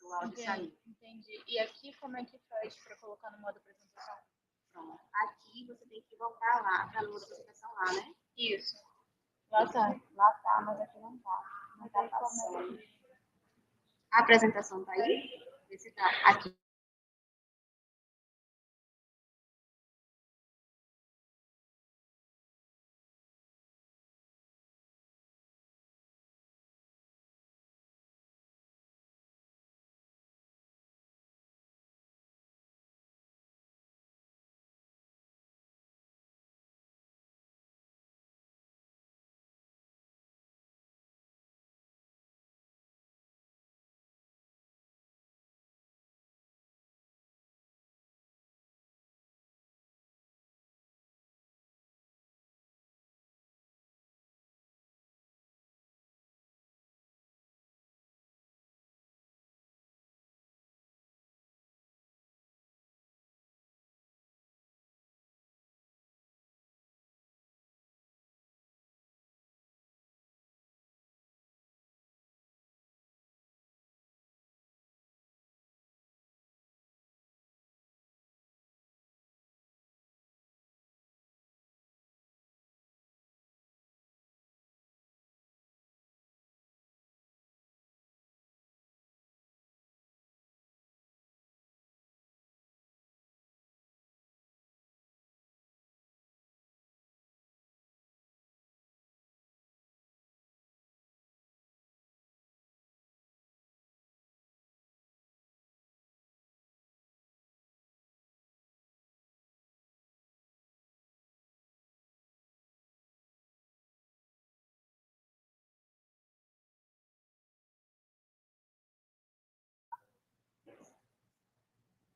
o áudio sair. Entendi. E aqui como é que faz para colocar no modo apresentação? Pronto. Aqui você tem que voltar lá para a modo apresentação lá, né? Isso. Lá tá. Lá tá, mas aqui não tá. Não tá passando. A apresentação tá aí? Vê se tá aqui.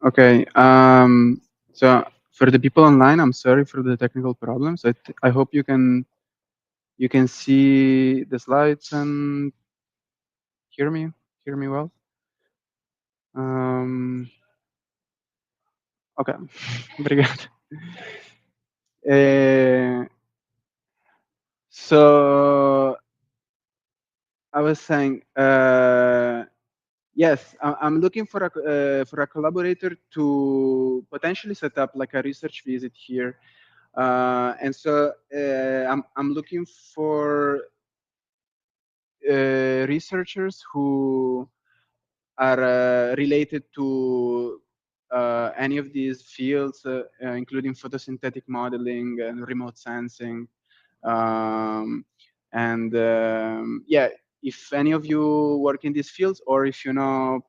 Okay. So for the people online, I'm sorry for the technical problems. I hope you can see the slides and hear me well. Okay. Obrigado. So I was saying, yes, I'm looking for a collaborator to potentially set up like a research visit here, and so I'm looking for researchers who are related to any of these fields, including photosynthetic modeling and remote sensing. Yeah, if any of you work in these fields, or if you know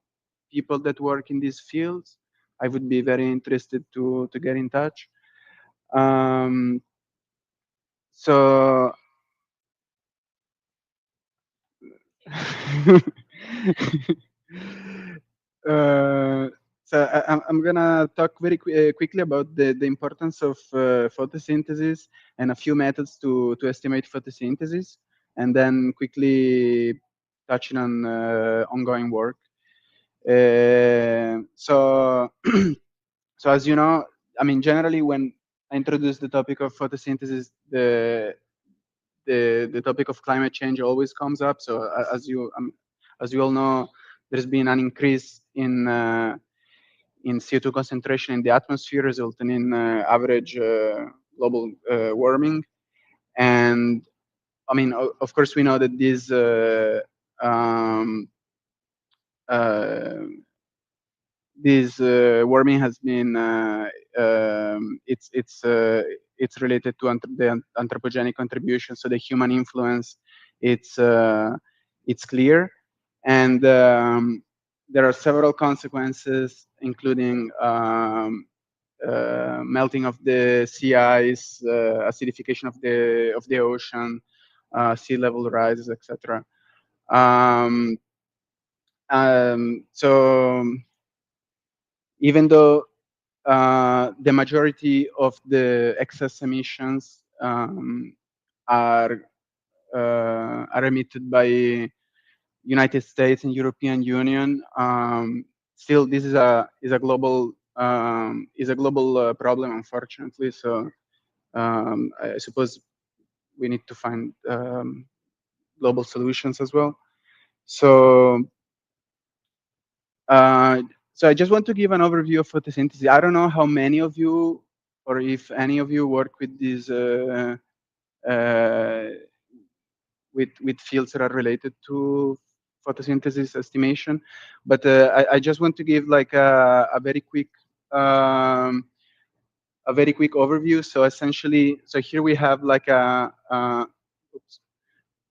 people that work in these fields, I would be very interested to get in touch. So so I'm gonna talk very quickly about the importance of photosynthesis and a few methods to estimate photosynthesis, and then quickly touching on ongoing work. So so as you know, I mean, generally when I introduce the topic of photosynthesis, the topic of climate change always comes up. So as you all know, there's been an increase in CO2 concentration in the atmosphere, resulting in average global warming. And I mean, of course, we know that this warming has been it's related to the anthropogenic contribution. So the human influence, it's clear, and there are several consequences, including melting of the sea ice, acidification of the ocean, sea level rises, etc. So even though the majority of the excess emissions are emitted by United States and European Union, still this is a global problem, unfortunately. So I suppose we need to find global solutions as well. So So I just want to give an overview of photosynthesis. I don't know how many of you, or if any of you, work with these with fields that are related to photosynthesis estimation, but I just want to give like a very quick overview. So essentially, so here we have like oops,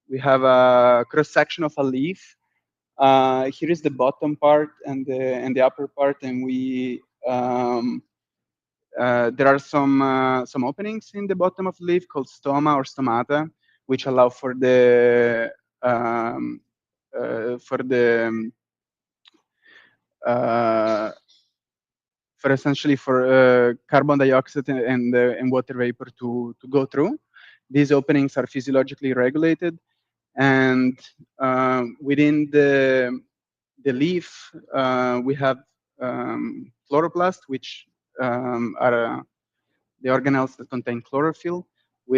we have a cross section of a leaf. Here is the bottom part and the upper part, and we there are some openings in the bottom of the leaf called stoma or stomata, which allow for the for the uh, for essentially for carbon dioxide and water vapor to go through. These openings are physiologically regulated, and within the leaf we have chloroplast, which are the organelles that contain chlorophyll.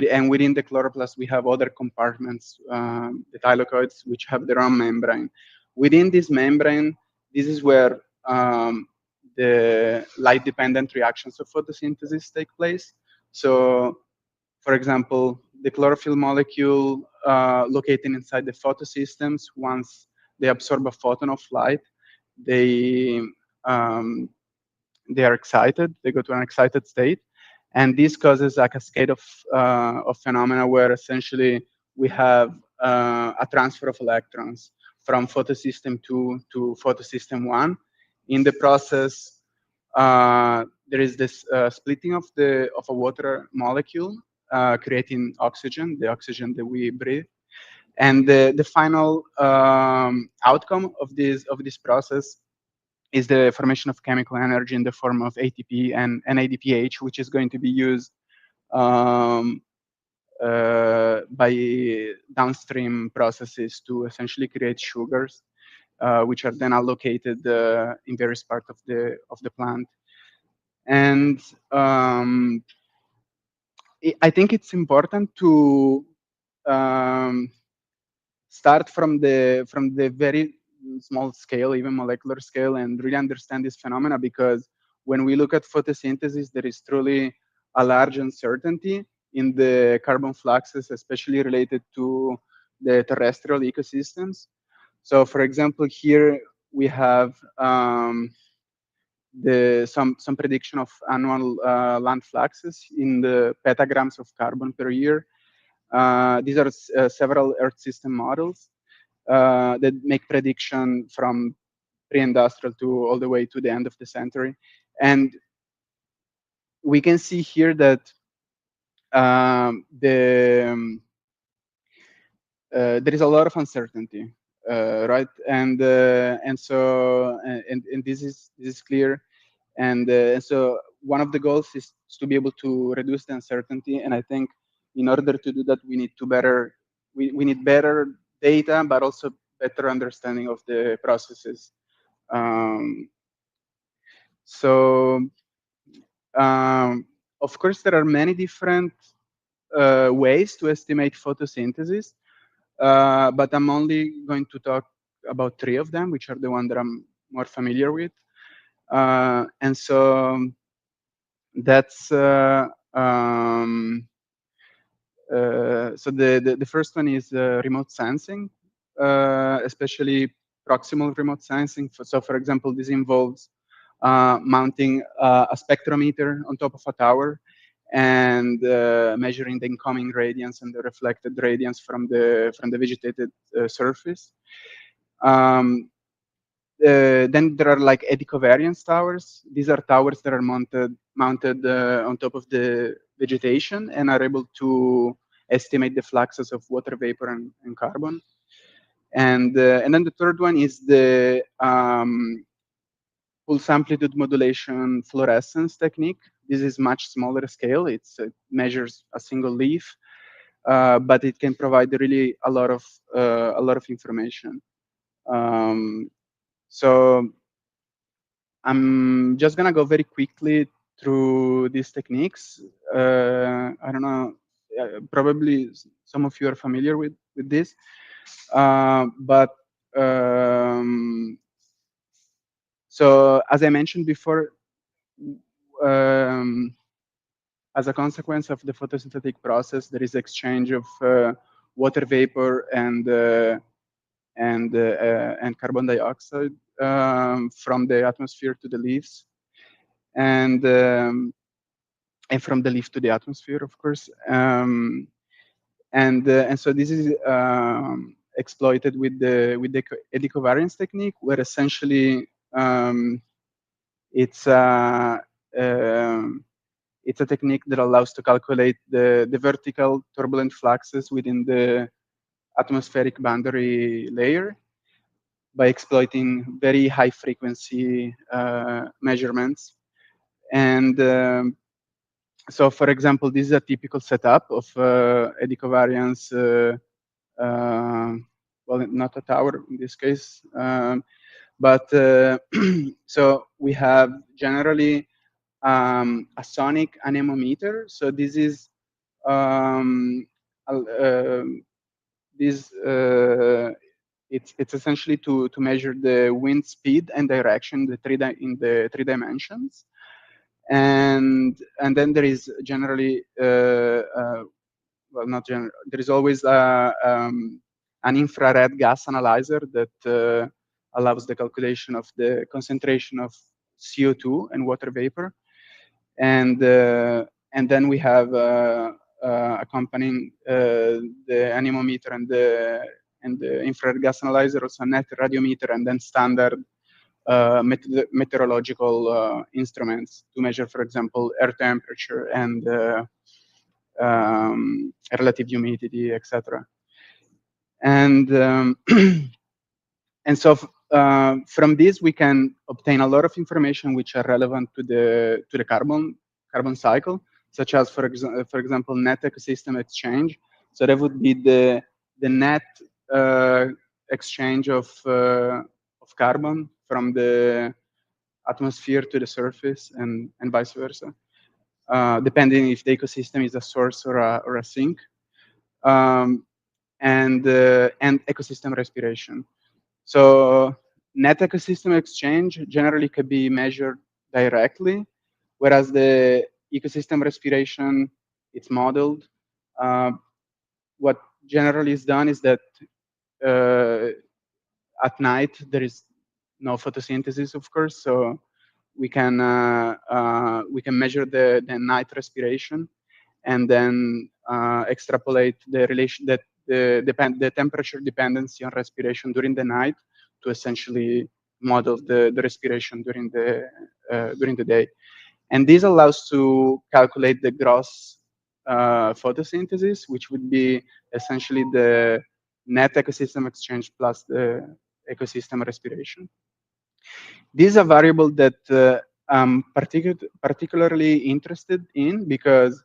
And within the chloroplast, we have other compartments, the thylakoids, which have their own membrane. Within this membrane, this is where the light-dependent reactions of photosynthesis take place. So, for example, the chlorophyll molecule located inside the photosystems, once they absorb a photon of light, they they are excited. They go to an excited state, and this causes a cascade of phenomena where essentially we have a transfer of electrons from photosystem 2 to photosystem 1. In the process, there is this splitting of a water molecule, creating oxygen, the oxygen that we breathe. And the final outcome of this process is the formation of chemical energy in the form of ATP and NADPH, which is going to be used by downstream processes to essentially create sugars, which are then allocated in various parts of the plant. And I think it's important to start from the very small scale, even molecular scale, and really understand this phenomena, because when we look at photosynthesis, there is truly a large uncertainty in the carbon fluxes, especially related to the terrestrial ecosystems. So, for example, here we have some prediction of annual land fluxes in the petagrams of carbon per year. These are several Earth system models that make prediction from pre-industrial to all the way to the end of the century. And we can see here that there is a lot of uncertainty, right? And this is clear. And so one of the goals is to be able to reduce the uncertainty. And I think in order to do that, we need we need better data, but also better understanding of the processes. Of course, there are many different ways to estimate photosynthesis, but I'm only going to talk about 3 of them, which are the ones that I'm more familiar with. And so that's so the first one is remote sensing, especially proximal remote sensing. So, for example, this involves mounting a spectrometer on top of a tower and measuring the incoming radiance and the reflected radiance from the vegetated surface. Then there are like eddy covariance towers. These are towers that are mounted on top of the vegetation and are able to estimate the fluxes of water vapor and carbon. And then the third one is the pulse amplitude modulation fluorescence technique. This is much smaller scale. It measures a single leaf, but it can provide really a lot of information. So I'm just gonna go very quickly through these techniques. I don't know, probably some of you are familiar with this, but So as I mentioned before, as a consequence of the photosynthetic process, there is exchange of water vapor and carbon dioxide from the atmosphere to the leaves, and from the leaf to the atmosphere, of course. And so this is exploited with the eddy covariance technique, where essentially it's a technique that allows to calculate the vertical turbulent fluxes within the atmospheric boundary layer by exploiting very high frequency measurements. And so, for example, this is a typical setup of eddy covariance. Well, not a tower in this case, but so we have generally a sonic anemometer. So this is it's essentially to measure the wind speed and direction in the 3 dimensions, and then there is generally well, not general. There is always an infrared gas analyzer that allows the calculation of the concentration of CO2 and water vapor, and then we have accompanying the anemometer and the infrared gas analyzer, also net radiometer, and then standard meteorological instruments to measure, for example, air temperature and relative humidity, etc. And and so from this we can obtain a lot of information which are relevant to the carbon cycle, such as for example net ecosystem exchange. So that would be the net exchange of carbon from the atmosphere to the surface and vice versa, depending if the ecosystem is a source or a sink, and ecosystem respiration. So net ecosystem exchange generally can be measured directly, whereas the ecosystem respiration, it's modeled. What generally is done is that at night there is no photosynthesis, of course, so we can measure the night respiration and then extrapolate the relation that the temperature dependency on respiration during the night to essentially model the respiration during the day. And this allows to calculate the gross photosynthesis, which would be essentially the net ecosystem exchange plus the ecosystem respiration. This is a variable that I'm particularly interested in because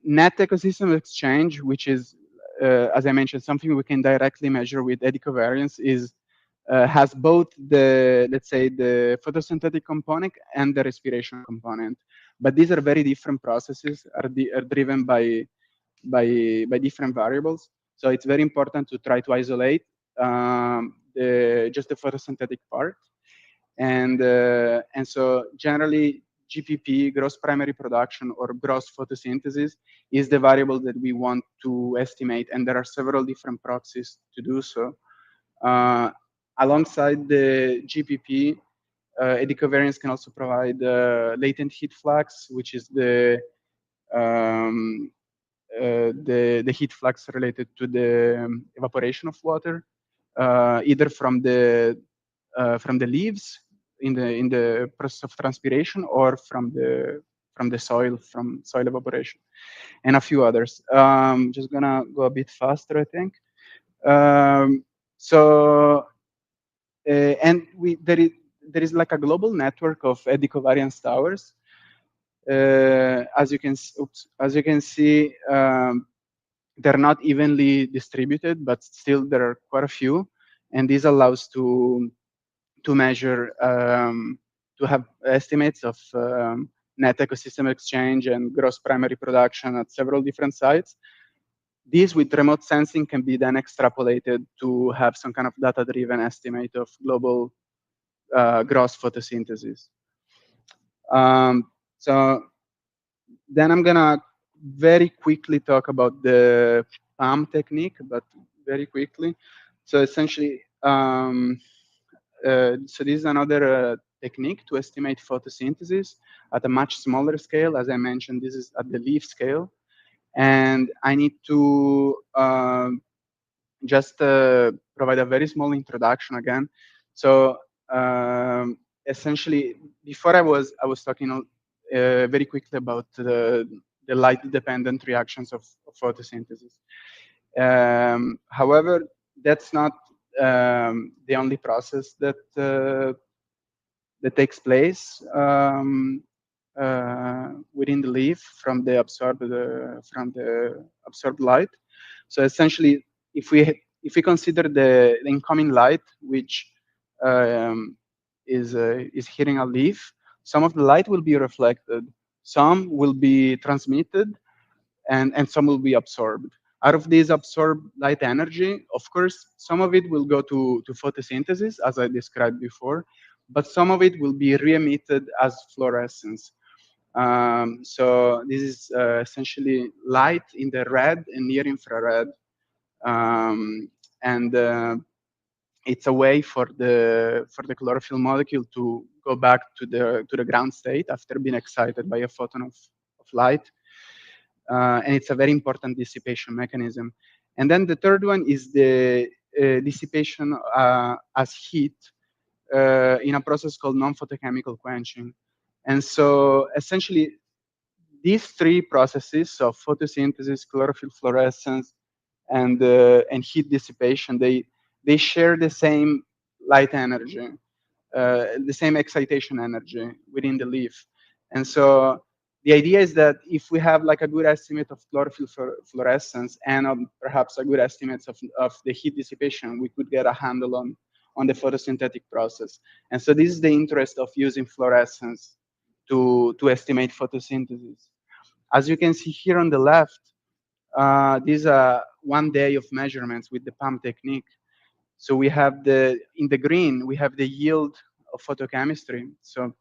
net ecosystem exchange, which is, as I mentioned, something we can directly measure with eddy covariance, has both the, let's say, the photosynthetic component and the respiration component. But these are very different processes, are driven by different variables. So it's very important to try to isolate just the photosynthetic part. And so generally, GPP, gross primary production, or gross photosynthesis, is the variable that we want to estimate. And there are several different proxies to do so. Alongside the GPP, eddy covariance can also provide latent heat flux, which is the heat flux related to the evaporation of water, either from the leaves in the process of transpiration, or from the soil, from soil evaporation, and a few others. Just gonna go a bit faster, I think. And there is like a global network of eddy covariance towers. As you can see, they're not evenly distributed, but still there are quite a few, and this allows to measure, to have estimates of net ecosystem exchange and gross primary production at several different sites. this with remote sensing can be then extrapolated to have some kind of data-driven estimate of global gross photosynthesis. So then I'm gonna very quickly talk about the PAM technique, but very quickly. So essentially, so this is another technique to estimate photosynthesis at a much smaller scale. As I mentioned, this is at the leaf scale. And I need to just provide a very small introduction again. So essentially, before I was talking very quickly about the light-dependent reactions of photosynthesis. However, that's not the only process that that takes place within the leaf from the absorbed light. So essentially, if we consider the incoming light, which is hitting a leaf, some of the light will be reflected, some will be transmitted, and some will be absorbed. Out of this absorbed light energy, of course, some of it will go to photosynthesis, as I described before, but some of it will be re-emitted as fluorescence. So this is essentially light in the red and near infrared, and it's a way for the chlorophyll molecule to go back to the ground state after being excited by a photon of light. And it's a very important dissipation mechanism. And then the third one is the dissipation as heat in a process called non-photochemical quenching. And so essentially, these three processes, so photosynthesis, chlorophyll fluorescence, and heat dissipation, they share the same light energy, the same excitation energy within the leaf. And so the idea is that if we have like a good estimate of chlorophyll fluorescence and perhaps a good estimate of the heat dissipation, we could get a handle on the photosynthetic process. And so this is the interest of using fluorescence to estimate photosynthesis. As you can see here on the left, these are 1 day of measurements with the PAM technique. So we have in the green, we have the yield of photochemistry. So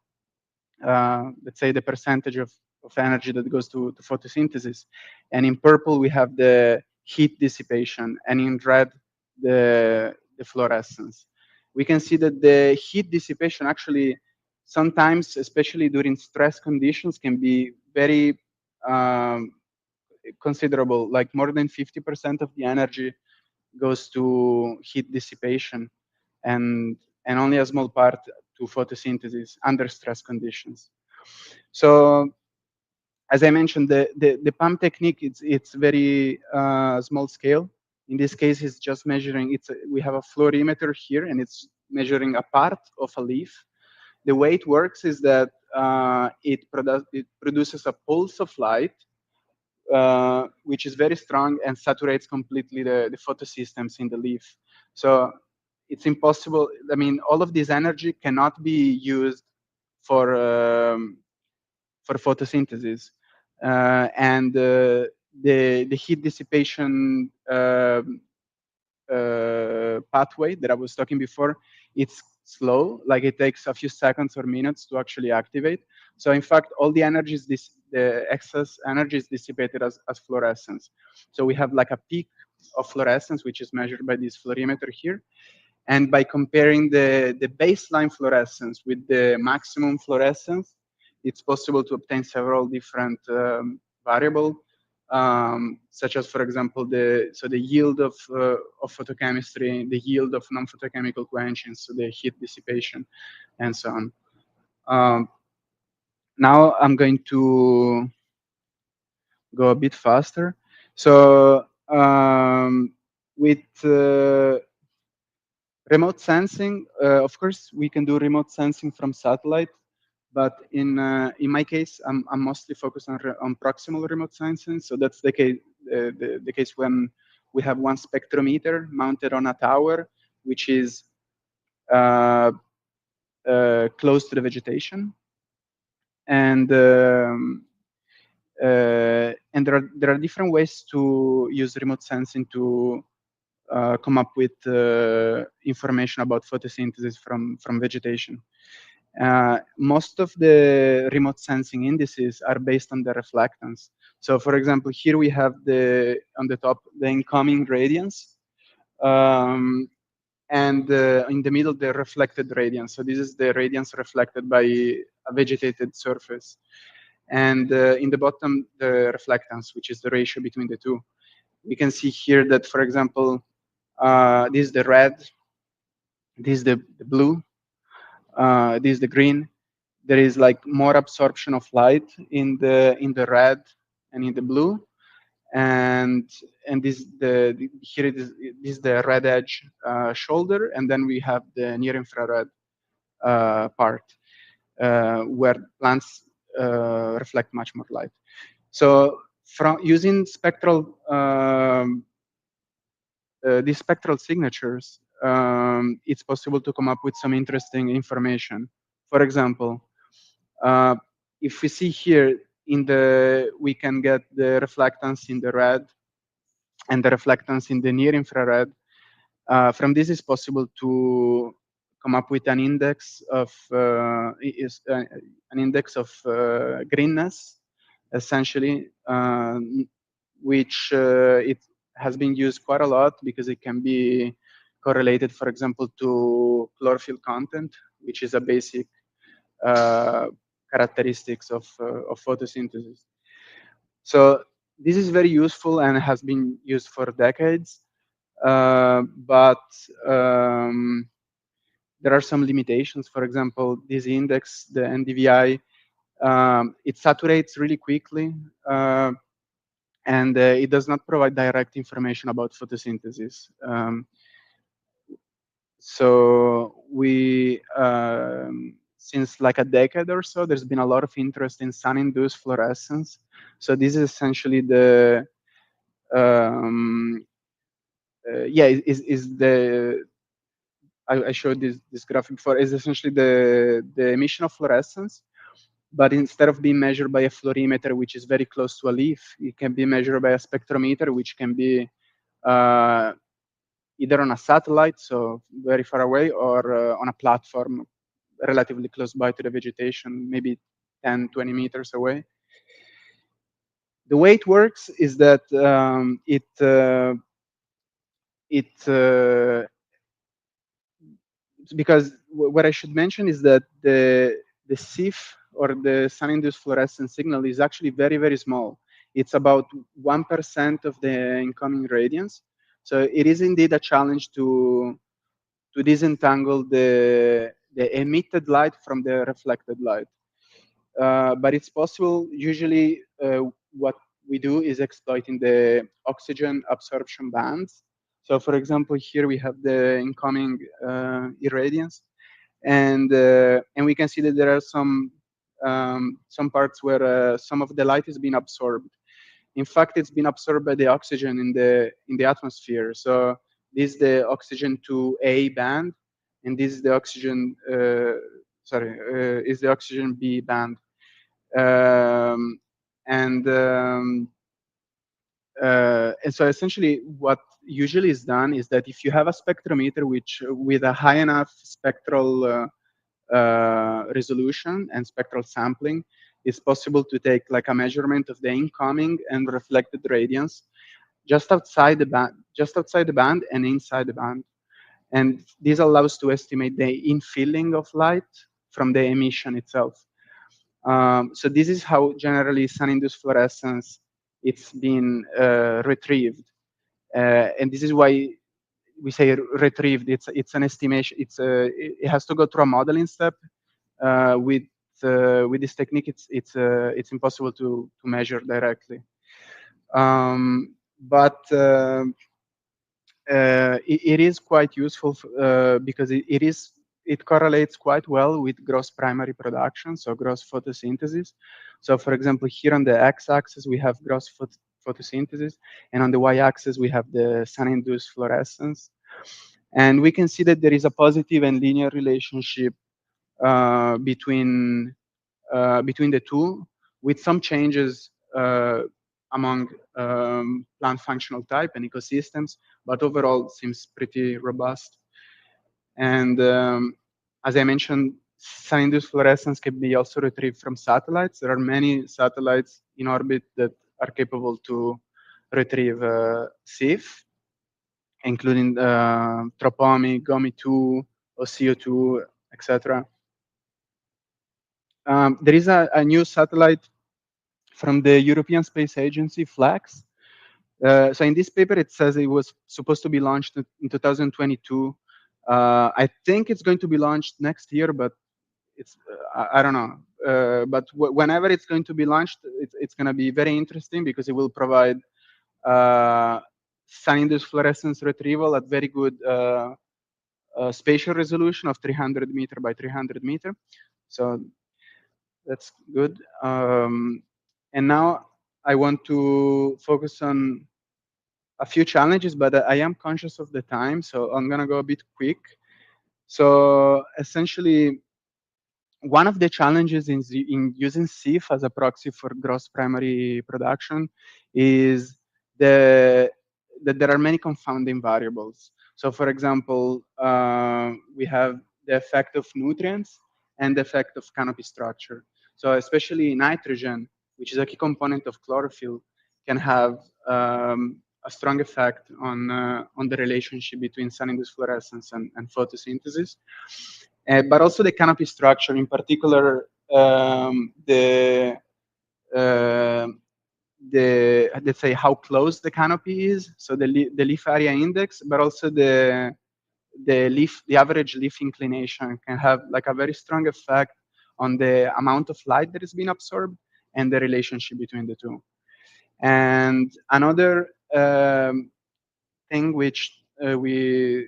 let's say the percentage of energy that goes to photosynthesis. And in purple, we have the heat dissipation. And in red, the fluorescence. We can see that the heat dissipation actually sometimes, especially during stress conditions, can be very considerable, like more than 50% of the energy goes to heat dissipation and only a small part to photosynthesis under stress conditions. So as I mentioned, the PAM technique, it's very small scale. In this case, it's just measuring, we have a fluorimeter here, and it's measuring a part of a leaf. The way it works is that it produces a pulse of light, which is very strong and saturates completely the photosystems in the leaf. So it's impossible. I mean, all of this energy cannot be used for photosynthesis, and the heat dissipation pathway that I was talking before, it's slow. Like it takes a few seconds or minutes to actually activate. So in fact, all the energy is the excess energy is dissipated as fluorescence. So we have like a peak of fluorescence, which is measured by this fluorimeter here. And by comparing the baseline fluorescence with the maximum fluorescence, it's possible to obtain several different variables, such as, for example, the yield of photochemistry, the yield of non-photochemical quenching, so the heat dissipation, and so on. Now I'm going to go a bit faster. So with remote sensing, of course, we can do remote sensing from satellite, but in my case, I'm mostly focused on proximal remote sensing. So that's the case the case when we have one spectrometer mounted on a tower, which is close to the vegetation, and And there are different ways to use remote sensing to come up with information about photosynthesis from vegetation. Most of the remote sensing indices are based on the reflectance. So for example, here we have on the top, the incoming radiance, and in the middle, the reflected radiance. So this is the radiance reflected by a vegetated surface. And in the bottom, the reflectance, which is the ratio between the two. We can see here that, for example, this is the red, this is the blue, this is the green. There is like more absorption of light in the red and in the blue, and this here it is. This is the red edge shoulder, and then we have the near infrared part where plants reflect much more light. So from using spectral these spectral signatures, it's possible to come up with some interesting information. For example, if we see here we can get the reflectance in the red and the reflectance in the near infrared. From this, it's possible to come up with an index of greenness, essentially, which it has been used quite a lot because it can be correlated, for example, to chlorophyll content, which is a basic characteristics of photosynthesis. So this is very useful and has been used for decades, but there are some limitations. For example, this index, the NDVI, it saturates really quickly, and it does not provide direct information about photosynthesis. So since like a decade or so, there's been a lot of interest in sun-induced fluorescence. So this is essentially the I showed this graphic before, is essentially the emission of fluorescence, but instead of being measured by a fluorimeter, which is very close to a leaf, it can be measured by a spectrometer, which can be either on a satellite, so very far away, or on a platform relatively close by to the vegetation, maybe 10, 20 meters away. The way it works is that because what I should mention is that the SIF, or the sun-induced fluorescence signal, is actually very, very small. It's about 1% of the incoming radiance. So it is indeed a challenge to disentangle the emitted light from the reflected light. But it's possible. Usually what we do is exploiting the oxygen absorption bands. So for example, here we have the incoming irradiance, and we can see that there are some parts where some of the light is being absorbed. In fact, it's been absorbed by the oxygen in the atmosphere. So this is the oxygen 2A band, and this is the oxygen is the oxygen B band. And so essentially what usually is done is that if you have a spectrometer with a high enough spectral resolution and spectral sampling, it's possible to take like a measurement of the incoming and reflected radiance just outside the band and inside the band. And this allows to estimate the infilling of light from the emission itself. So this is how generally sun-induced fluorescence it's been retrieved, and this is why we say retrieved. It's an estimation. It has to go through a modeling step. With this technique, it's impossible to measure directly. But it is quite useful because it correlates quite well with gross primary production, so gross photosynthesis. So for example, here on the x-axis, we have gross photosynthesis, and on the y-axis, we have the sun-induced fluorescence. And we can see that there is a positive and linear relationship between the two, with some changes among plant functional type and ecosystems, but overall seems pretty robust. And as I mentioned, sun-induced fluorescence can be also retrieved from satellites. There are many satellites in orbit that are capable to retrieve SIF, including Tropomi, GOMI2, or CO2, etc. There is a new satellite from the European Space Agency, FLAX. So in this paper, it says it was supposed to be launched in 2022. I think it's going to be launched next year, but it's I don't know. But whenever it's going to be launched, it's going to be very interesting because it will provide sun-induced fluorescence retrieval at very good spatial resolution of 300 meter by 300 meter. So that's good. And now I want to focus on a few challenges, but I am conscious of the time, so I'm gonna go a bit quick. So essentially, one of the challenges in using SIF as a proxy for gross primary production is that there are many confounding variables. So for example, we have the effect of nutrients and the effect of canopy structure. So especially nitrogen, which is a key component of chlorophyll, can have a strong effect on the relationship between sun-induced fluorescence and photosynthesis. But also the canopy structure, in particular, let's say how close the canopy is, so the leaf area index, but also the average leaf inclination can have like a very strong effect on the amount of light that is being absorbed and the relationship between the two. And another thing which we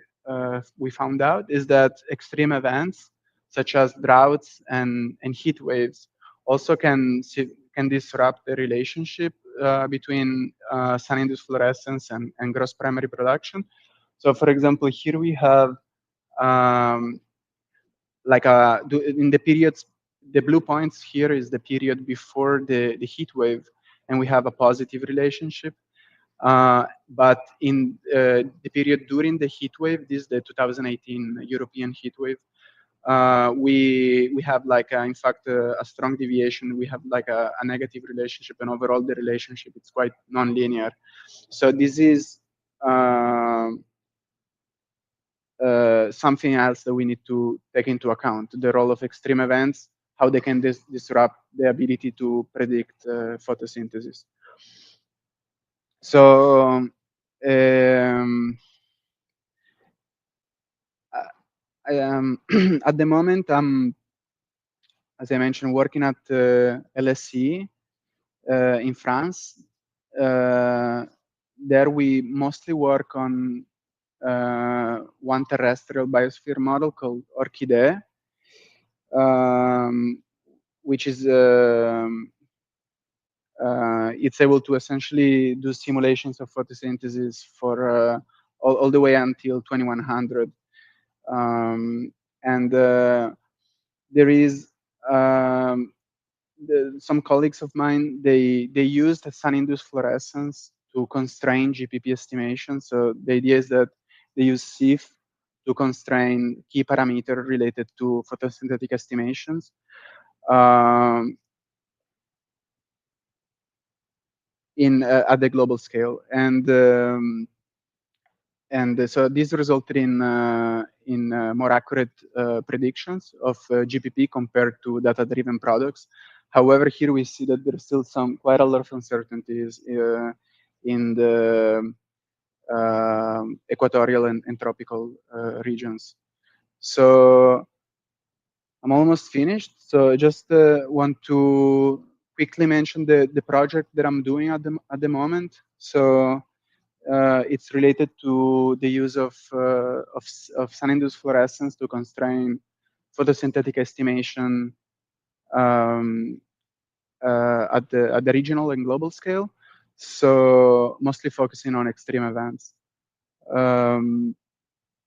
found out is that extreme events such as droughts and heat waves also can disrupt the relationship between sun-induced fluorescence and gross primary production. So, for example, here we have like in the periods, the blue points here is the period before the heat wave, and we have a positive relationship. But in the period during the heat wave, this is the 2018 European heat wave, we have like, in fact, a strong deviation. We have like a negative relationship, and overall the relationship is quite non-linear. So this is something else that we need to take into account, the role of extreme events, how they can disrupt the ability to predict photosynthesis. So I am at the moment, as I mentioned, working at LSE in France. There we mostly work on one terrestrial biosphere model called Orchidea, which is it's able to essentially do simulations of photosynthesis for all the way until 2100. And there is some colleagues of mine, they used sun-induced fluorescence to constrain GPP estimation. So the idea is that they use SIF to constrain key parameter related to photosynthetic estimations. At the global scale, and so this resulted in more accurate predictions of GPP compared to data-driven products. However, here we see that there's still quite a lot of uncertainties in the equatorial and tropical regions. So I'm almost finished. So I just want to quickly mention the project that I'm doing at the moment. So it's related to the use of sun-induced fluorescence to constrain photosynthetic estimation at the regional and global scale. So mostly focusing on extreme events.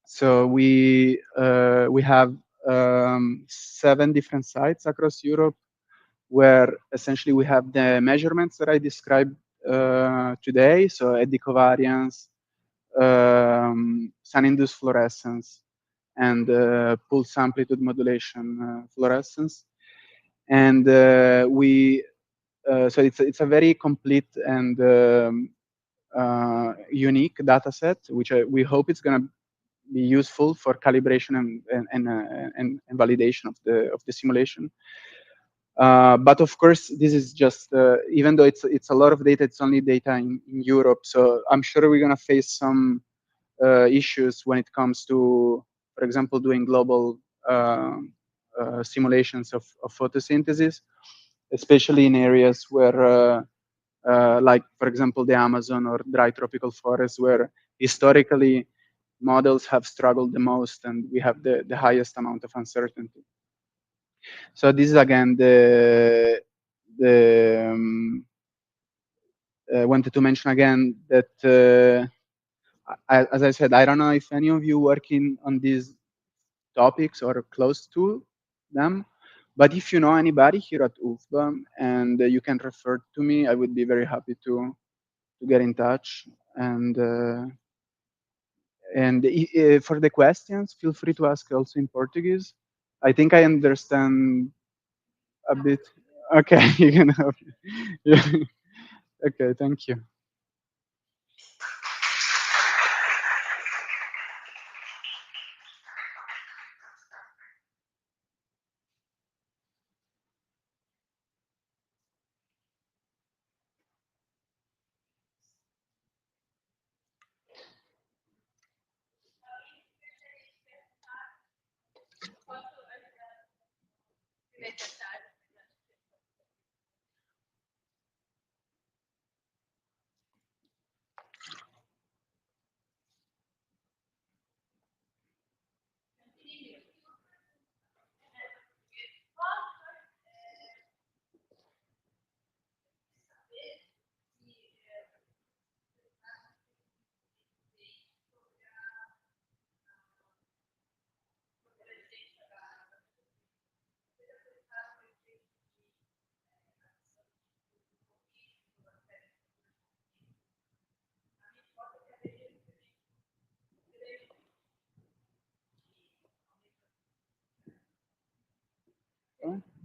So we have 7 different sites across Europe. where essentially we have the measurements that I described today, so eddy covariance, sun-induced fluorescence, and pulse amplitude modulation fluorescence. And so it's a very complete and unique data set, which we hope it's going to be useful for calibration and validation of the simulation. But of course, this is just even though it's a lot of data, it's only data in Europe. So I'm sure we're going to face some issues when it comes to, for example, doing global simulations of photosynthesis, especially in areas where, like, for example, the Amazon or dry tropical forests, where historically models have struggled the most and we have the highest amount of uncertainty. So this is again wanted to mention again that as I said, I don't know if any of you working on these topics or close to them, but if you know anybody here at UFBA and you can refer to me, I would be very happy to get in touch. And for the questions, feel free to ask also in Portuguese. I think I understand a bit. Okay, you can help. Yeah. Okay, thank you.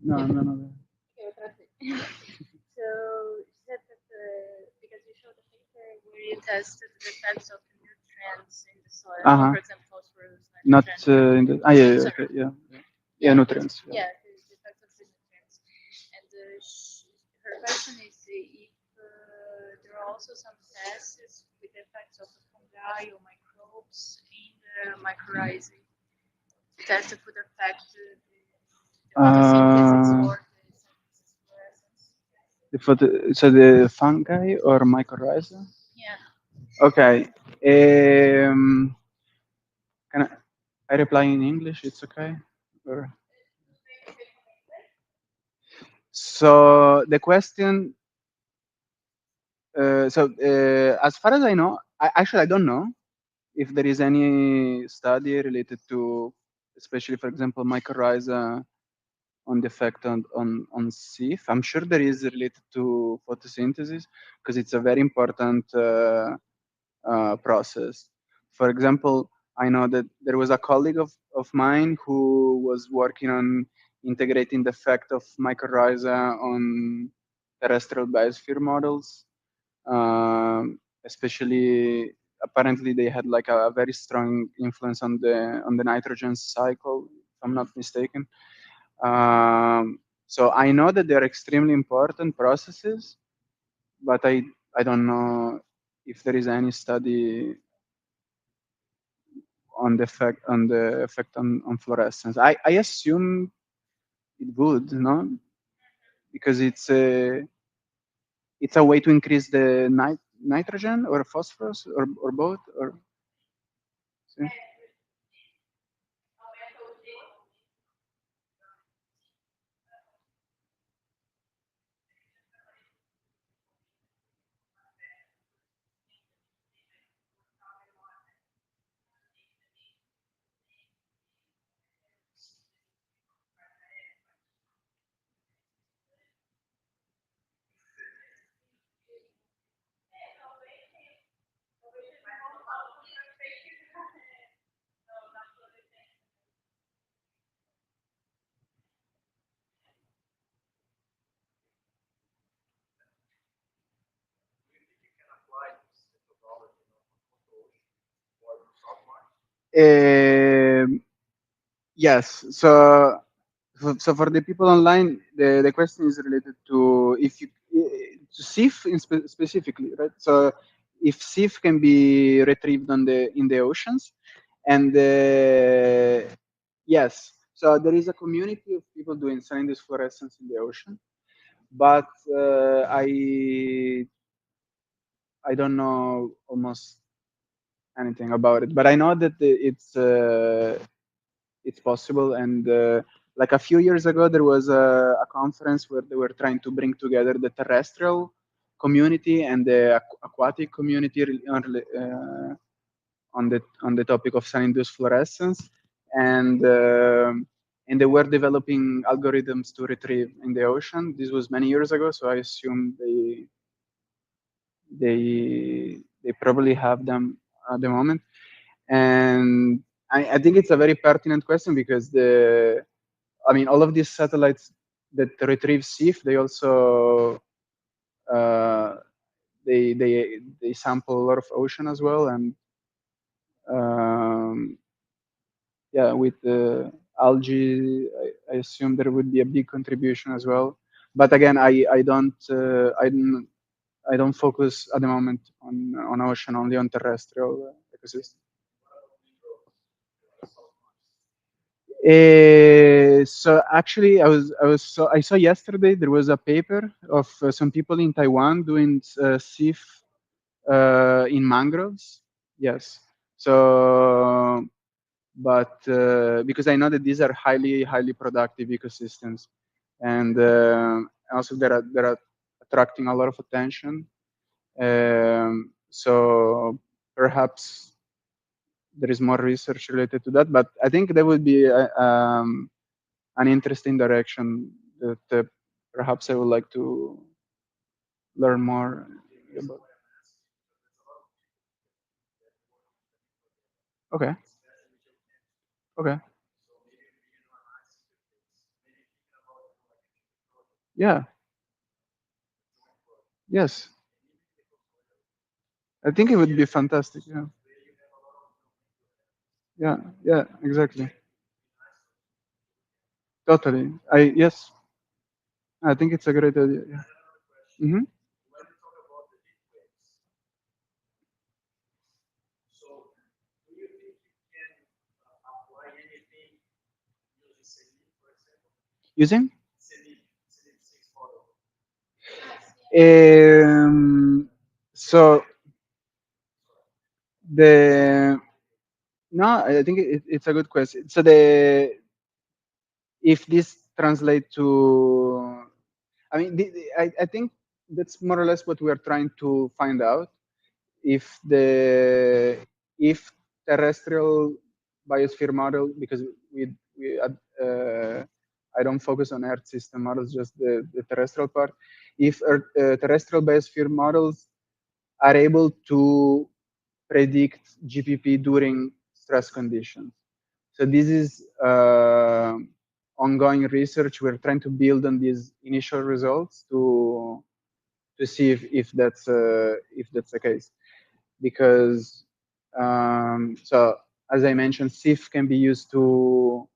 No, no, no. Okay, so you said that because you showed the paper where you tested the effects of nutrients in the soil, for example, phosphorus, Not nitrogen. in the, yeah, Sorry. okay, yeah, nutrients. Yeah, the effects of the nutrients. And her question is if there are also some tests with the effects of the fungi or microbes in the mycorrhizae. Test the food effect the photosynthesis or the fluorescence. So the fungi or mycorrhiza? Yeah. Okay. Can I reply in English? It's okay? Or... So the question, as far as I know, I don't know if there is any study related to, especially for example, mycorrhiza on the effect on SIF. I'm sure there is related to photosynthesis because it's a very important process. For example, I know that there was a colleague of mine who was working on integrating the effect of mycorrhiza on terrestrial biosphere models. Especially, apparently, they had like a very strong influence on the nitrogen cycle, if I'm not mistaken. So I know that they're extremely important processes, but I don't know if there is any study on the effect on fluorescence. I assume it would, no? Because it's a way to increase the nitrogen or phosphorus or both or see? Yes. So for the people online, the question is related to if you to SIF specifically, right? So if SIF can be retrieved on the in the oceans, and yes, so there is a community of people doing science fluorescence in the ocean, but I don't know almost anything about it. But I know that it's possible, and like a few years ago there was a conference where they were trying to bring together the terrestrial community and the aquatic community on the topic of sun-induced fluorescence, and they were developing algorithms to retrieve in the ocean. This was many years ago, so I assume they probably have them at the moment. And I think it's a very pertinent question because all of these satellites that retrieve SIF, they also uh, they sample a lot of ocean as well, and yeah, with the algae, I assume there would be a big contribution as well. But again, I don't focus at the moment on ocean, only on terrestrial ecosystem. So actually, I saw yesterday there was a paper of some people in Taiwan doing SIF in mangroves. Yes. So, but because I know that these are highly productive ecosystems, and also they're attracting a lot of attention. So perhaps there is more research related to that, but I think there would be an interesting direction that perhaps I would like to learn more about. Okay. Okay. Yeah. Yes. I think it would be fantastic. Yeah. Yeah. Yeah. Exactly. Totally. Yes. I think it's a great idea. Yeah. Mm-hmm. Using? So the no, I think it's a good question. So if this translate to, I think that's more or less what we are trying to find out. If if terrestrial biosphere model, because we I don't focus on Earth system models, just the terrestrial part. If terrestrial biosphere models are able to predict GPP during stress conditions. So this is ongoing research. We're trying to build on these initial results to see if that's the case. Because so as I mentioned, SIF can be used to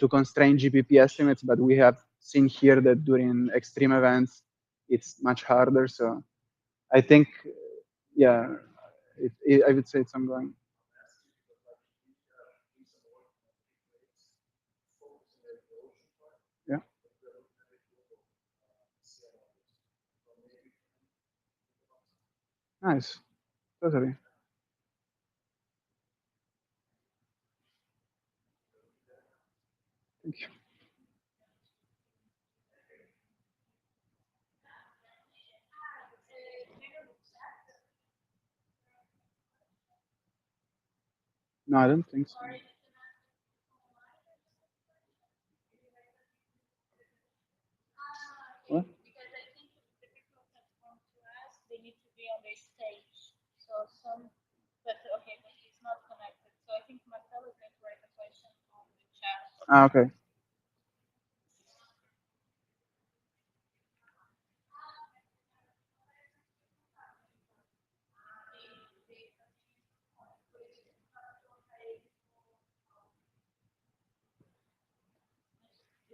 constrain GPP estimates, but we have seen here that during extreme events, it's much harder. So I think, yeah, I would say it's ongoing. Yeah. Nice. Totally. Thank you. No, I don't think so. What? Because I think the people that want to ask, they need to be on the stage. So but okay, but he's not connected. So I think Marcel is going to write a question on the chat. Okay.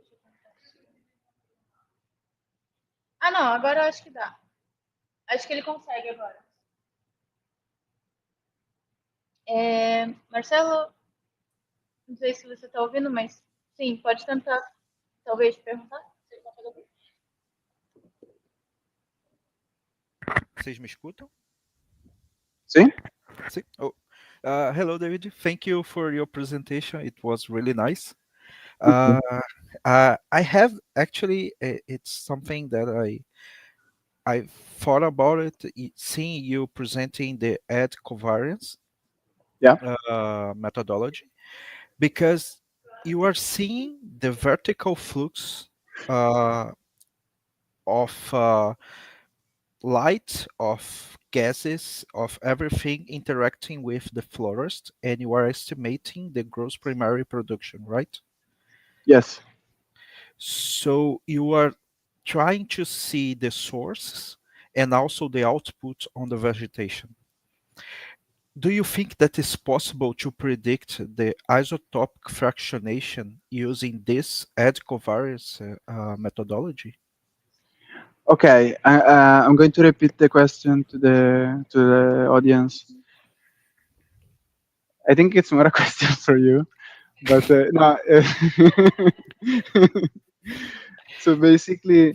Deixa eu tentar aqui. Ah, não, agora eu acho que dá. Acho que ele consegue agora. Marcelo, não sei se você está ouvindo, mas sim, pode tentar, talvez, perguntar. Se ele consegue ouvir. Vocês me escutam? Sim? Sim. Oh. Hello, David. Thank you for your presentation. It was really nice. Okay. I have actually, it's something that I thought about it, seeing you presenting the ad covariance Yeah. methodology, because you are seeing the vertical flux uh, of light, of gases, of everything interacting with the florist, and you are estimating the gross primary production, right? Yes. So you are trying to see the sources and also the output on the vegetation. Do you think that it's possible to predict the isotopic fractionation using this ad covariance methodology? Okay. I'm going to repeat the question to the audience. I think it's more a question for you, but no. So basically,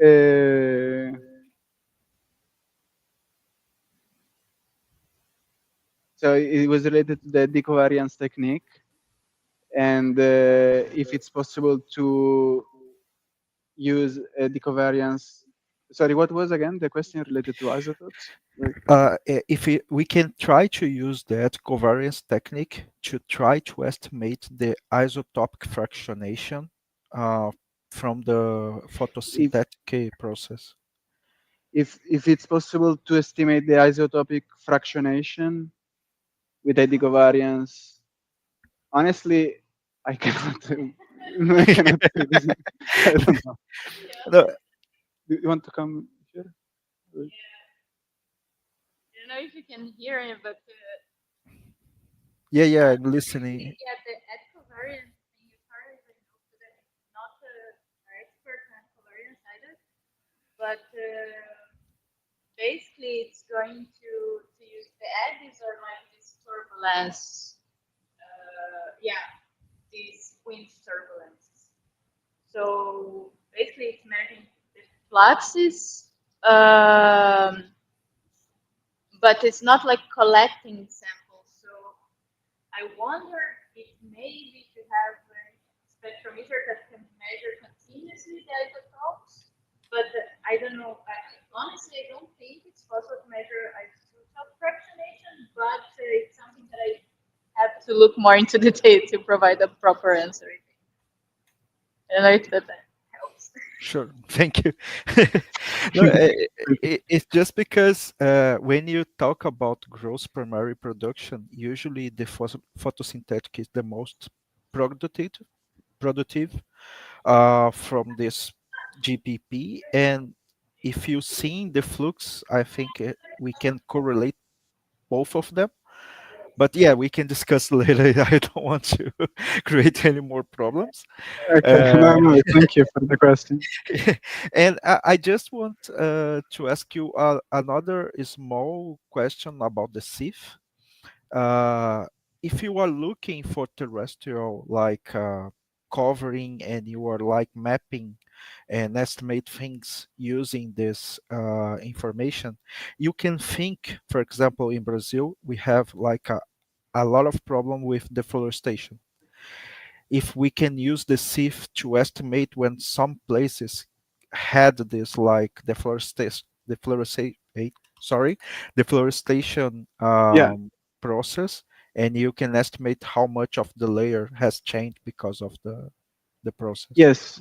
uh, so it was related to the decovariance technique, and if it's possible to use decovariance. Sorry, what was again the question related to isotopes? Like, If we can try to use that covariance technique to try to estimate the isotopic fractionation uh, from the if photosynthetic process. if it's possible to estimate the isotopic fractionation with eddy covariance, honestly, I cannot. I cannot say this. I don't know. No, Do you want to come here? I don't know if you can hear him, but yeah, I'm listening. yeah, the ad covariance thing, as far as I know, because I'm not an expert on covariance either, but basically it's going to use the eddies or like this turbulence. Yeah, these wind turbulences. So basically it's measuring the fluxes, but it's not like collecting samples. So I wonder if maybe to have a spectrometer that can measure continuously the isotopes, but I don't know. Honestly, I don't think it's possible to measure isotope fractionation, but it's something that I have to look more into detail to provide a proper answer. I don't know if that helps. Sure, thank you. No, it's just because when you talk about gross primary production, usually the photosynthetic is the most productive from this GPP. And if you see the flux, I think we can correlate both of them. But yeah, we can discuss later. I don't want to create any more problems. Okay. Uh, No, no. Thank you for the question. and I just want to ask you another small question about the SIF. Uh, if you are looking for terrestrial, like covering, and you are like mapping and estimate things using this information, you can think, for example, in Brazil, we have like a lot of problem with deforestation. If we can use the SIF to estimate when some places had this like deforestation Yeah. process, and you can estimate how much of the layer has changed because of the process. Yes.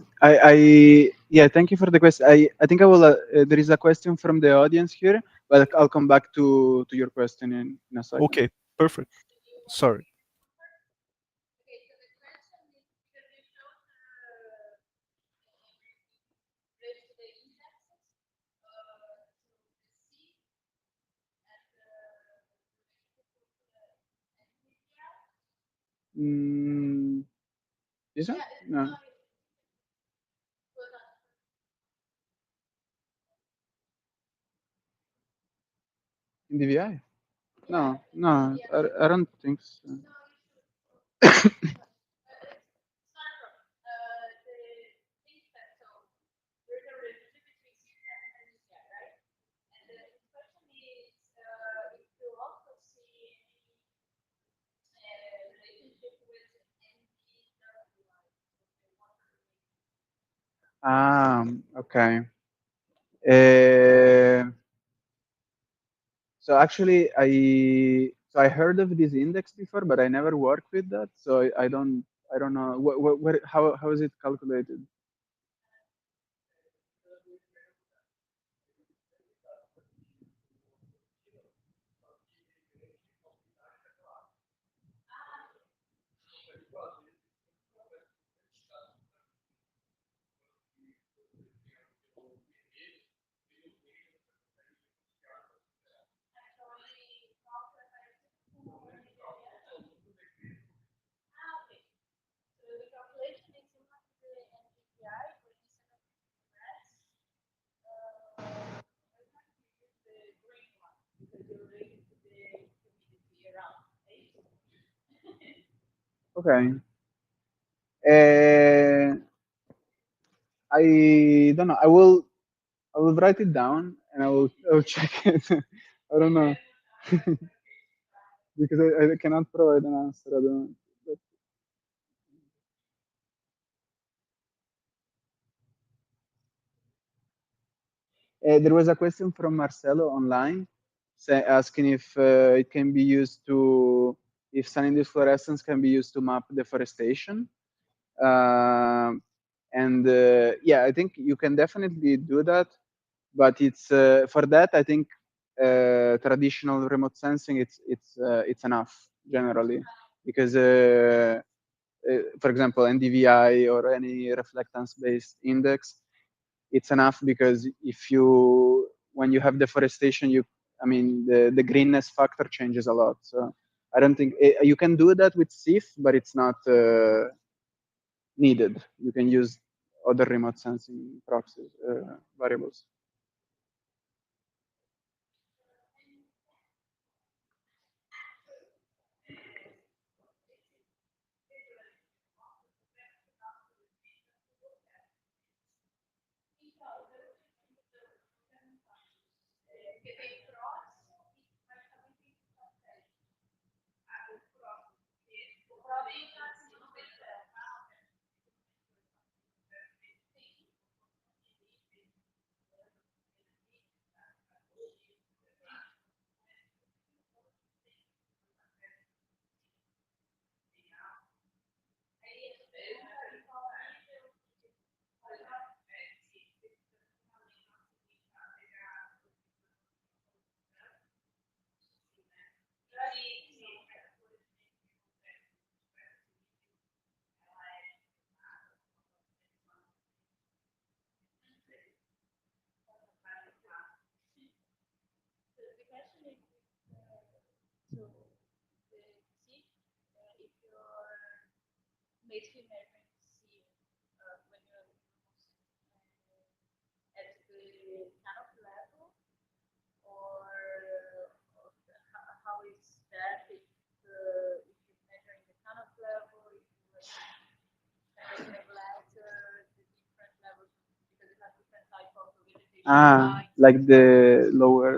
Yeah. Thank you for the question. I think I will. There is a question from the audience here, but I'll come back to your question in a second. Okay, perfect. Sorry. Okay, so the question is because you showed the indexes to see at the Mm, this one? yeah, it's No. not NDVI? No, no, I don't think so. Okay. So actually, I heard of this index before, but I never worked with that, so I don't know how is it calculated? Okay. I don't know. I will write it down and I will check it. I don't know because I cannot provide an answer. I don't know. There was a question from Marcelo online asking if it can be used to, if sun-induced fluorescence can be used to map deforestation. And yeah, I think you can definitely do that, but it's for that I think traditional remote sensing it's enough generally, because for example NDVI or any reflectance-based index, it's enough because when you have deforestation, I mean the greenness factor changes a lot. So I don't think you can do that with SIF, but it's not needed. You can use other remote sensing proxy variables. Basically measuring C when you're at the canopy level, or how is that if you're measuring the canopy level, if you kind of neglect the different levels because you have different type of vegetation. Like the lower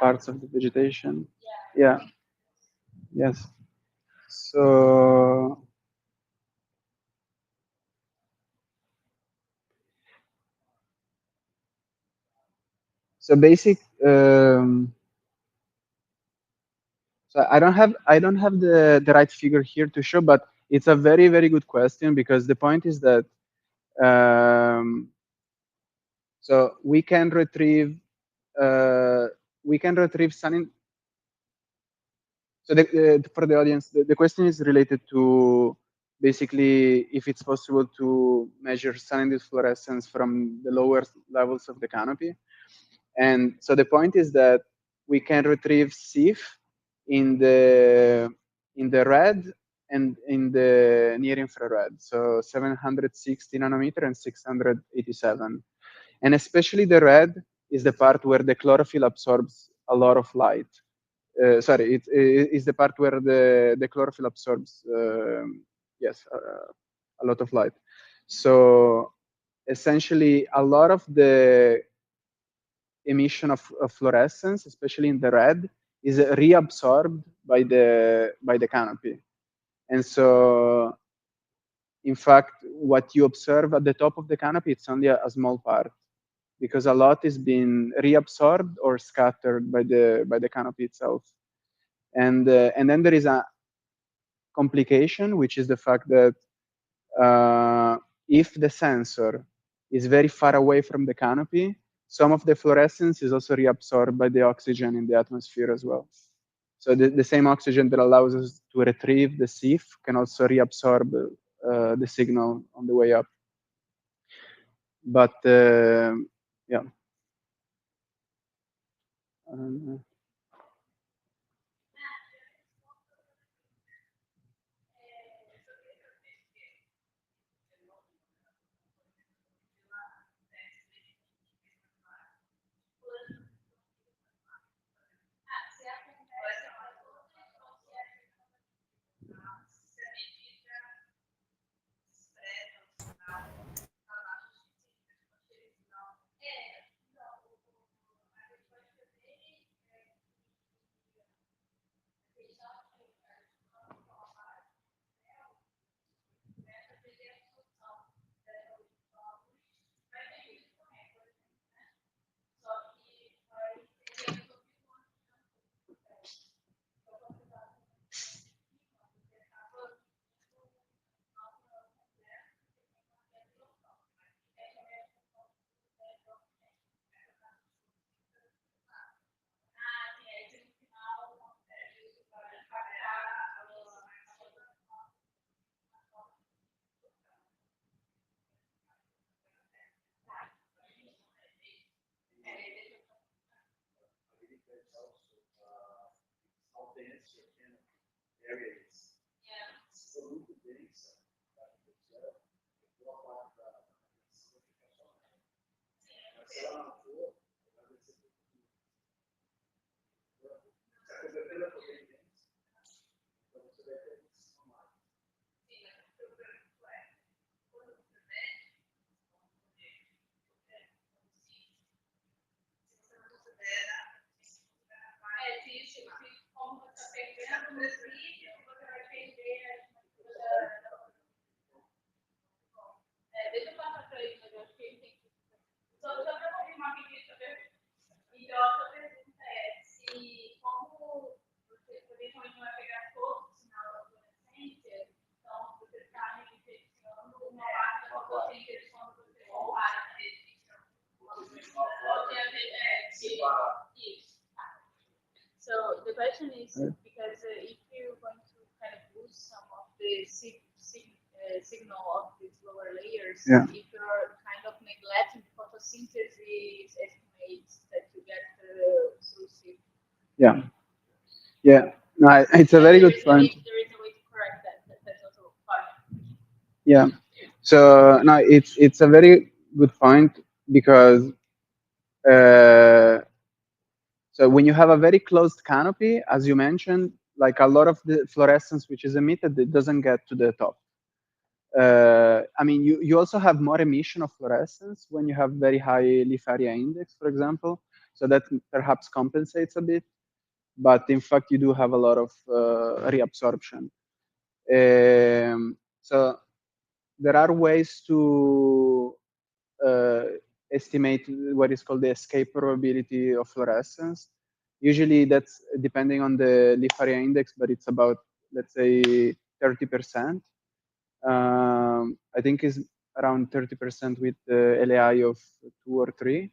parts of the vegetation. Yeah. Yes. So basic. So I don't have the right figure here to show, but it's a very, very good question, because the point is that so we can retrieve sun. So for the audience, the question is related to basically if it's possible to measure sun-induced fluorescence from the lower levels of the canopy. And so the point is that we can retrieve SIF in the red and in the near infrared, so 760 nanometer and 687. And especially the red is the part where the chlorophyll absorbs a lot of light. Sorry, it is the part where the chlorophyll absorbs, yes, a lot of light. So essentially, a lot of the emission of fluorescence, especially in the red, is reabsorbed by the canopy. And so, in fact, what you observe at the top of the canopy, it's only a small part, because a lot is being reabsorbed or scattered by the canopy itself. And then there is a complication, which is the fact that if the sensor is very far away from the canopy, some of the fluorescence is also reabsorbed by the oxygen in the atmosphere as well. So the same oxygen that allows us to retrieve the sieve can also reabsorb the signal on the way up. But yeah. So the question is, because if you're going to kind of lose some of the signal of these lower layers, if you're kind of neglecting photosynthesis estimates that you get through SIP. Yeah. Yeah. No, it's a very good point. There is a way to correct that. That's also fine. Yeah. So no, it's a very good point, because so when you have a very closed canopy, as you mentioned, like a lot of the fluorescence which is emitted, it doesn't get to the top. I mean, you also have more emission of fluorescence when you have very high leaf area index, for example. So that perhaps compensates a bit. But in fact, you do have a lot of reabsorption. So there are ways to estimate what is called the escape probability of fluorescence. Usually that's depending on the leaf area index, but it's about, let's say, 30%. I think is around 30% with the LAI of 2 or 3.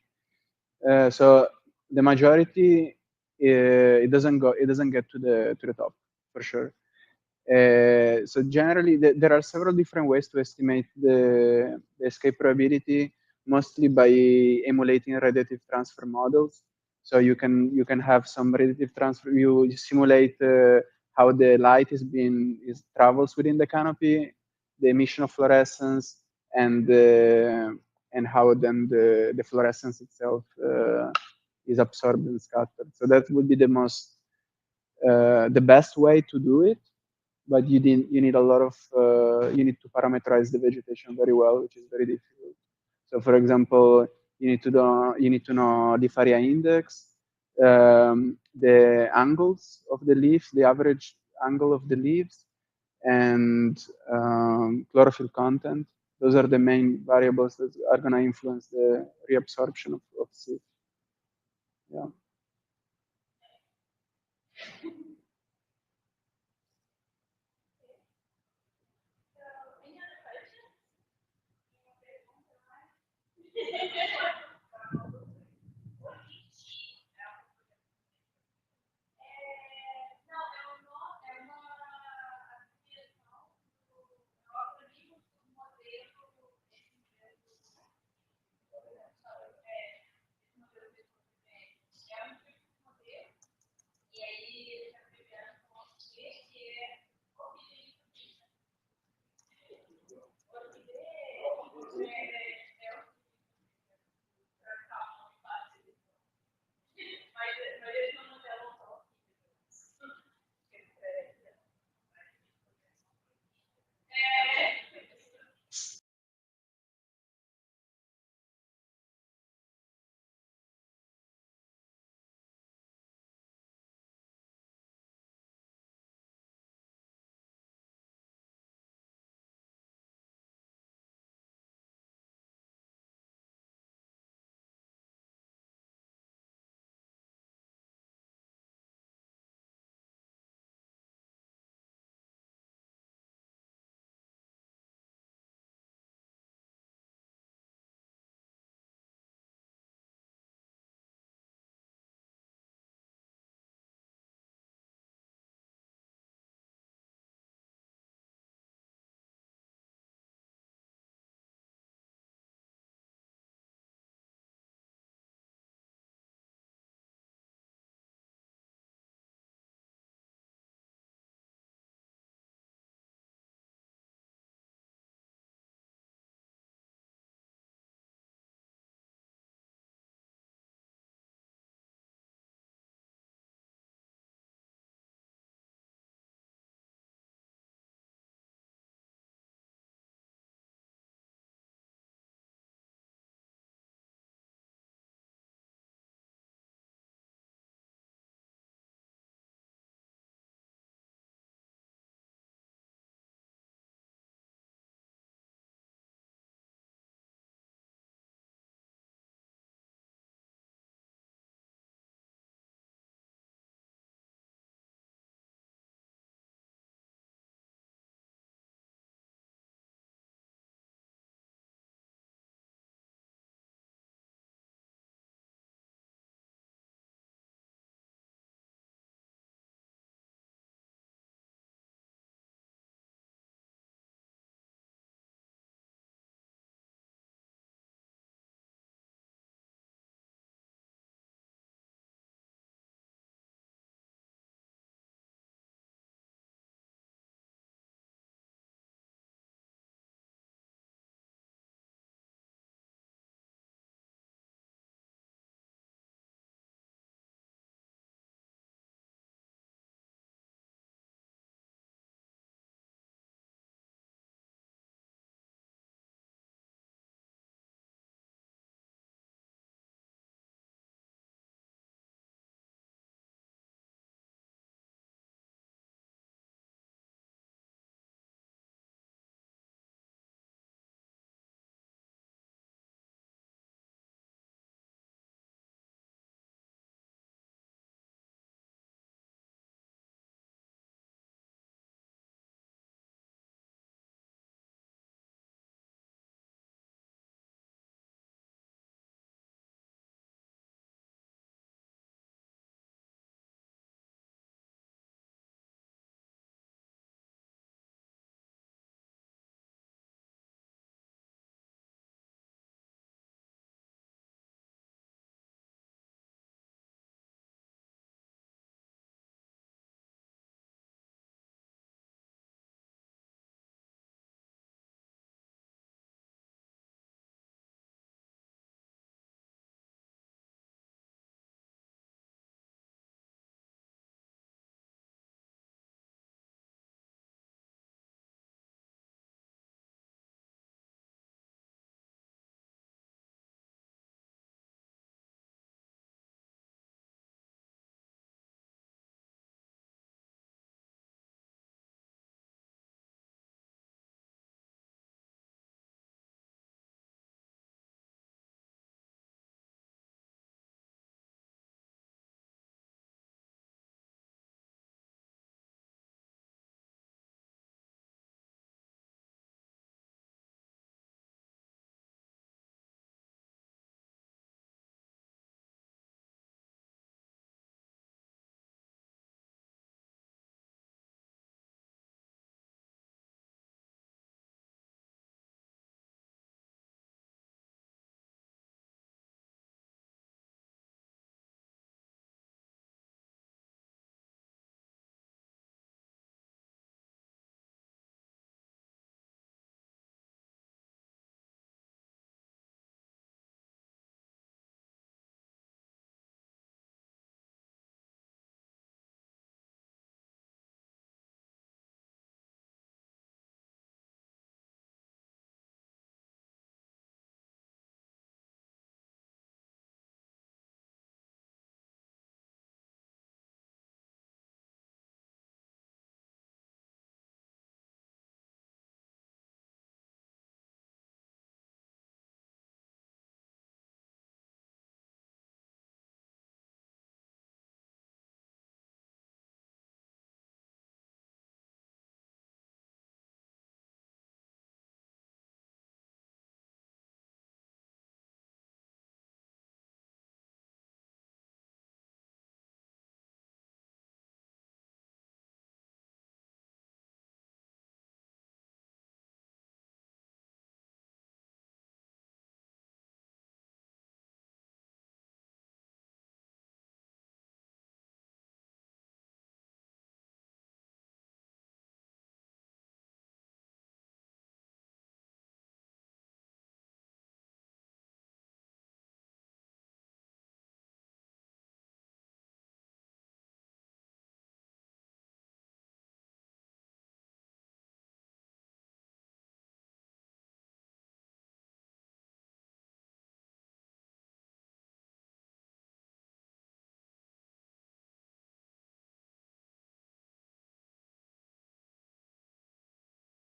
So the majority, it doesn't get to the top for sure. So generally, there are several different ways to estimate the escape probability, mostly by emulating radiative transfer models. So you can have some radiative transfer. You simulate how the light travels within the canopy, the emission of fluorescence, and how then the fluorescence itself is absorbed and scattered. So that would be the most, the best way to do it. But you need a lot of, you need to parameterize the vegetation very well, which is very difficult. So for example, you need to know the Faria index, the angles of the leaves, the average angle of the leaves, and chlorophyll content. Those are the main variables that are going to influence the reabsorption of SIF. Yeah.